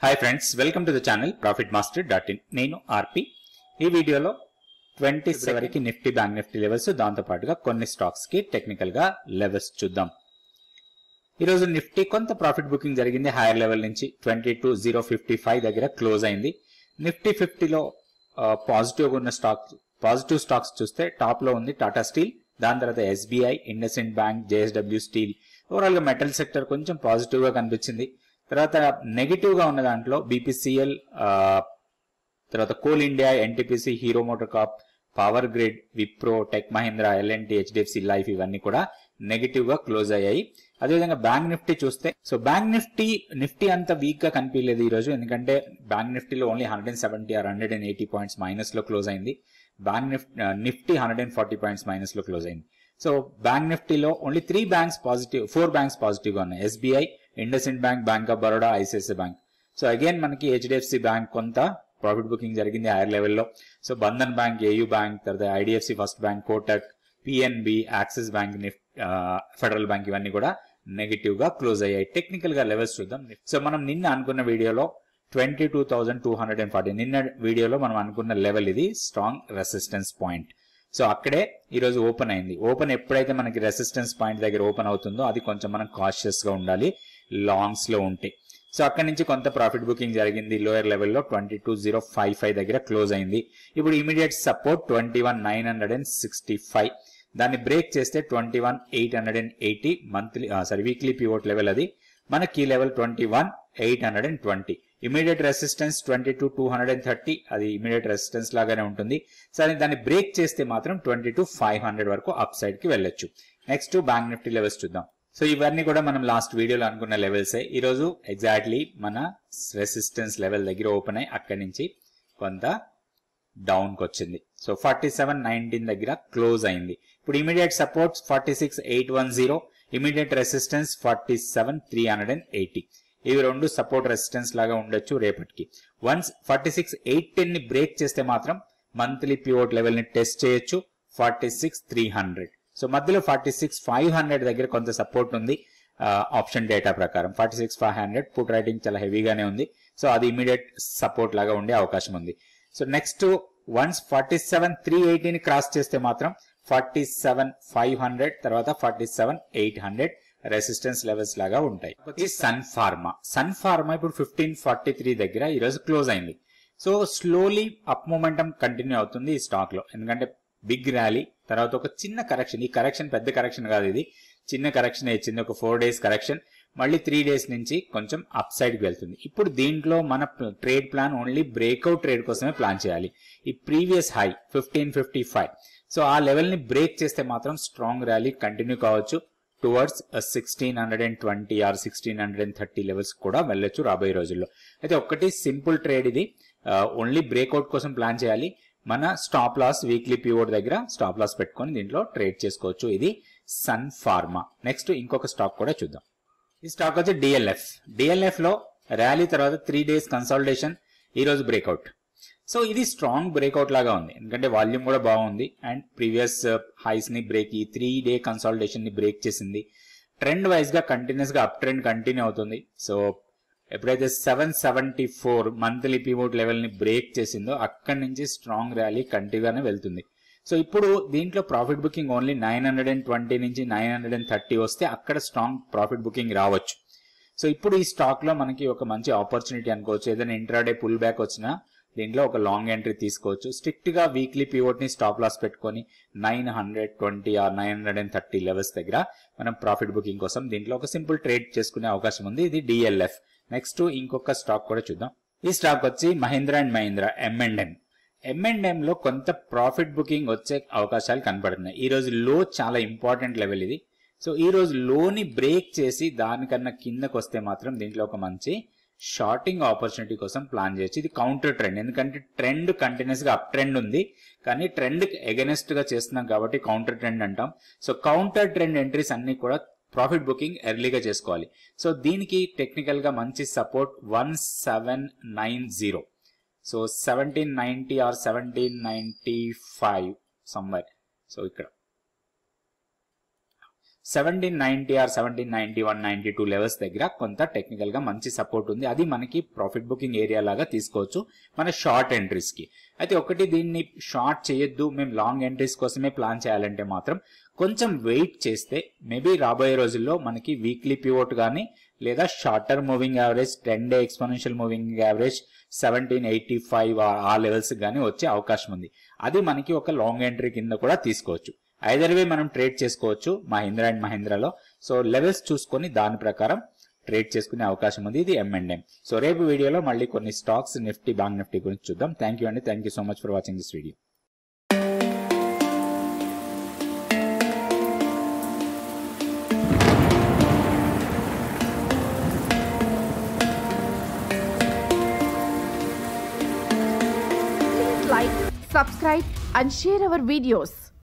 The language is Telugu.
Hi friends, welcome to the channel profitmaster.in. నేను ఆర్పి. ఈ వీడియోలో 20 వరకు నిఫ్టీ బ్యాంక్ నిఫ్టీ లెవెల్స్, దాంతో పాటుగా కొన్ని స్టాక్స్ కి టెక్నికల్ గా లెవెల్స్ చూద్దాం. ఈరోజు నిఫ్టీ కొంత ప్రాఫిట్ బుకింగ్ జరిగింది. హైయర్ లెవెల్ నుంచి 22,055 దగ్గర క్లోజ్ అయింది. నిఫ్టీ 50లో పాజిటివ్ ఉన్న పాజిటివ్ స్టాక్స్ చూస్తే టాప్ లో ఉంది టాటా స్టీల్, దాని తర్వాత SBI, IndusInd bank, JSW steel. Overall గా మెటల్ సెక్టర్ కొంచెం పాజిటివ్ గా కనిపించింది. తర్వాత నెగిటివ్ గా ఉన్న దాంట్లో బీపీసీఎల్, తర్వాత coal India, NTPC, Hero motor corp, power grid, Wipro, tech Mahindra, LNT, HDFC life ఇవన్నీ కూడా నెగిటివ్ గా క్లోజ్ అయ్యాయి. అదేవిధంగా బ్యాంక్ నిఫ్టీ చూస్తే, సో బ్యాంక్ నిఫ్టీ అంత వీక్ గా కనిపించలేదు ఈ రోజు, ఎందుకంటే బ్యాంక్ నిఫ్టీలో ఓన్లీ 170 or 180 పాయింట్స్ మైనస్ లో క్లోజ్ అయింది. బ్యాంక్ నిఫ్టీ 140 పాయింట్స్ మైనస్ లో క్లోజ్ అయింది. సో బ్యాంక్ నిఫ్టీలో ఓన్లీ 4 బ్యాంక్స్ పాజిటివ్ గా ఉన్నాయి. SBI, IndusInd bank, bank of Baroda, ICICI bank. So again మనకి హెచ్డిఎఫ్సి బ్యాంక్ కొంత ప్రాఫిట్ బుకింగ్ జరిగింది హైయర్ లెవెల్లో. So Bandhan bank, AU bank, తర్వాత IDFC first bank, Kotak, PNB, axis bank, federal bank ఇవన్నీ కూడా నెగిటివ్ గా క్లోజ్ అయ్యాయి. టెక్నికల్ గా లెవెల్స్ చూద్దాం. సో మనం నిన్న అనుకున్న వీడియోలో 22,240, నిన్న వీడియోలో మనం అనుకున్న లెవెల్ ఇది స్ట్రాంగ్ రెసిస్టెన్స్ పాయింట్. సో అక్కడే ఈరోజు ఓపెన్ అయింది. ఓపెన్ ఎప్పుడైతే మనకి రెసిస్టెన్స్ పాయింట్ దగ్గర ఓపెన్ అవుతుందో అది కొంచెం మనం కాషియస్ గా ఉండాలి లాంగ్స్ లో ఉంటే. సో అక్కడి నుంచి కొంత ప్రాఫిట్ బుకింగ్ జరిగింది. లోయర్ లెవెల్లో 22,055 దగ్గర క్లోజ్ అయింది. ఇప్పుడు ఇమీడియట్ సపోర్ట్ 21,965, దాన్ని బ్రేక్ చేస్తే 21,880 వీక్లీ పివోట్ లెవెల్. అది మన కీ లెవెల్ 21,820. ఇమీడియట్ రెసిస్టెన్స్ 22,230, అది ఇమీడియట్ రెసిస్టెన్స్ లాగానే ఉంటుంది. సరే, దాన్ని బ్రేక్ చేస్తే మాత్రం 22,500 వరకు అప్ సైడ్ కి వెళ్ళొచ్చు. నెక్స్ట్ బ్యాంక్ నిఫ్టీ లెవెల్స్ చూద్దాం. సో ఇవన్నీ కూడా మనం లాస్ట్ వీడియోలో అనుకున్న లెవెల్సే. ఈరోజు ఎగ్జాక్ట్లీ మన రెసిస్టెన్స్ లెవెల్ దగ్గర ఓపెన్ అయ్యి అక్కడి నుంచి కొంత డౌన్ కి వచ్చింది. సో 47,19 దగ్గర క్లోజ్ అయింది. ఇప్పుడు ఇమీడియట్ సపోర్ట్స్ 46,810, ఇమీడియట్ రెసిస్టెన్స్ 47,380. ఇవి రెండు సపోర్ట్ రెసిస్టెన్స్ లాగా ఉండొచ్చు రేపటికి. వన్స్ 46,810 ని బ్రేక్ చేస్తే మాత్రం మంత్లీ పివోట్ లెవెల్ ని టెస్ట్ చేయొచ్చు 46,300. సో మధ్యలో 46,500 దగ్గర కొంత సపోర్ట్ ఉంది ఆప్షన్ డేటా ప్రకారం. 46,500 పుట్ రైటింగ్ చాలా హెవీగానే ఉంది. సో అది ఇమీడియట్ సపోర్ట్ లాగా ఉండే అవకాశం ఉంది. సో నెక్స్ట్ వన్స్ 47,380 ని క్రాస్ చేస్తే మాత్రం 47,500, తర్వాత 47,800 రెసిస్టెన్స్ లెవెల్స్ లాగా ఉంటాయి. సన్ ఫార్మా ఇప్పుడు 1543 దగ్గర ఈరోజు క్లోజ్ అయింది. So slowly up momentum continue అవుతుంది ఈ స్టాక్ లో, ఎందుకంటే బిగ్ ర్యాలీ తర్వాత ఒక చిన్న కరెక్షన్. ఈ కరెక్షన్ పెద్ద కరెక్షన్ కాదు, ఇది చిన్న కరెక్షన్ ఇచ్చింది, ఒక 4 days కరెక్షన్. మళ్ళీ 3 days నుంచి కొంచెం అప్ సైడ్ కి వెళ్తుంది. ఇప్పుడు దీంట్లో మన trade plan only breakout trade కోసమే ప్లాన్ చేయాలి. ఈ ప్రీవియస్ హై 1555, సో ఆ లెవెల్ ని బ్రేక్ చేస్తే మాత్రం స్ట్రాంగ్ ర్యాలీ కంటిన్యూ కావచ్చు టువర్డ్స్ 1620 or 1630 లెవెల్స్ కూడా వెళ్ళొచ్చు రాబోయే రోజుల్లో. అయితే ఒకటి సింపుల్ ట్రేడ్ ఇది, ఓన్లీ బ్రేక్అవుట్ కోసం ప్లాన్ చేయాలి. మన స్టాప్ లాస్ వీక్లీ పివోట్ దగ్గర స్టాప్ లాస్ పెట్టుకొని దీంట్లో ట్రేడ్ చేసుకోవచ్చు. ఇది సన్ ఫార్మా. నెక్స్ట్ ఇంకొక స్టాక్ కూడా చూద్దాం. ఈ స్టాక్ వచ్చి డిఎల్ఎఫ్ లో ర్యాలీ తర్వాత 3 days కన్సాలిడేషన్, ఈ రోజు బ్రేక్అవుట్. సో ఇది స్ట్రాంగ్ బ్రేక్అవుట్ లాగా ఉంది, ఎందుకంటే వాల్యూమ్ కూడా బాగుంది అండ్ ప్రీవియస్ హైస్ ని బ్రేక్, ఈ 3 day కన్సాలిడేషన్ ని బ్రేక్ చేసింది. ట్రెండ్ వైజ్ గా కంటిన్యూస్ గా అప్ ట్రెండ్ కంటిన్యూ అవుతుంది. సో ఎప్పుడైతే 774 మంత్లీ పివోట్ లెవెల్ ని బ్రేక్ చేసిందో అక్కడి నుంచి స్ట్రాంగ్ ర్యాలీ కంటిన్యూగానే వెళ్తుంది. సో ఇప్పుడు దీంట్లో ప్రాఫిట్ బుకింగ్ ఓన్లీ 920 నుంచి 930 వస్తే అక్కడ స్ట్రాంగ్ ప్రాఫిట్ బుకింగ్ రావచ్చు. సో ఇప్పుడు ఈ స్టాక్ లో మనకి ఒక మంచి ఆపర్చునిటీ అనుకోవచ్చు. ఏదైనా ఇంట్రాడే పుల్ బ్యాక్ వచ్చినా దీంట్లో ఒక లాంగ్ ఎంట్రీ తీసుకోవచ్చు. స్ట్రిక్ట్ గా వీక్లీ పివోట్ ని స్టాప్ లాస్ పెట్టుకొని 920 or 930 లెవెల్స్ దగ్గర మనం ప్రాఫిట్ బుకింగ్ కోసం దీంట్లో ఒక సింపుల్ ట్రేడ్ చేసుకునే అవకాశం ఉంది. ఇది డిఎల్ఎఫ్. నెక్స్ట్ ఇంకొక స్టాక్ కూడా చూద్దాం. ఈ స్టాక్ వచ్చి మహీంద్రా అండ్ మహీంద్రా M&M లో కొంత ప్రాఫిట్ బుకింగ్ వచ్చే అవకాశాలు కనపడుతున్నాయి. ఈ రోజు లో చాలా ఇంపార్టెంట్ లెవెల్ ఇది. సో ఈ రోజు లోని బ్రేక్ చేసి దానికన్నా కిందకు వస్తే మాత్రం దీంట్లో ఒక మంచి షార్టింగ్ ఆపర్చునిటీ కోసం ప్లాన్ చేయొచ్చు. ఇది కౌంటర్ ట్రెండ్, ఎందుకంటే ట్రెండ్ కంటిన్యూస్ గా అప్ ట్రెండ్ ఉంది, కానీ ట్రెండ్ ఎగెనెస్ట్ గా చేస్తున్నాం కాబట్టి కౌంటర్ ట్రెండ్ అంటాం. సో కౌంటర్ ట్రెండ్ ఎంట్రీస్ అన్ని కూడా ప్రాఫిట్ బుకింగ్ ఎర్లీగా చేసుకోవాలి. సో దీనికి టెక్నికల్ గా మంచి support 1790, so 1790 or 1795 somewhere. So ఇక్కడ 1790 ఆర్ 1791, 92 లెవెల్స్ దగ్గర కొంత టెక్నికల్ గా మంచి సపోర్ట్ ఉంది. అది మనకి ప్రాఫిట్ బుకింగ్ ఏరియా లాగా తీసుకోవచ్చు మన షార్ట్ ఎంట్రీస్ కి. అయితే ఒకటి, దీన్ని షార్ట్ చేయొద్దు, మేము లాంగ్ ఎంట్రీస్ కోసమే ప్లాన్ చేయాలంటే మాత్రం కొంచెం వెయిట్ చేస్తే మేబీ రాబోయే రోజుల్లో మనకి వీక్లీ పివోట్ కానీ లేదా shorter moving average 10 day exponential moving average 1785 ఆ లెవెల్స్ గానీ వచ్చే అవకాశం ఉంది. అది మనకి ఒక లాంగ్ ఎంట్రీ కింద కూడా తీసుకోవచ్చు. ఐదర్ వే మనం ట్రేడ్ చేసుకోవచ్చు మహీంద్రా అండ్ మహీంద్రాలో. సో లెవెల్స్ చూసుకొని దాని ప్రకారం ట్రేడ్ చేసుకునే అవకాశం ఉంది. ఇది M&M. సో రేపు వీడియోలో మళ్ళీ కొన్ని స్టాక్స్ నిఫ్టీ, బ్యాంక్ నిఫ్టీ గురించి చూద్దాం. థ్యాంక్ యూ అండి. Thank you so much for watching this video. Like, subscribe and share our videos.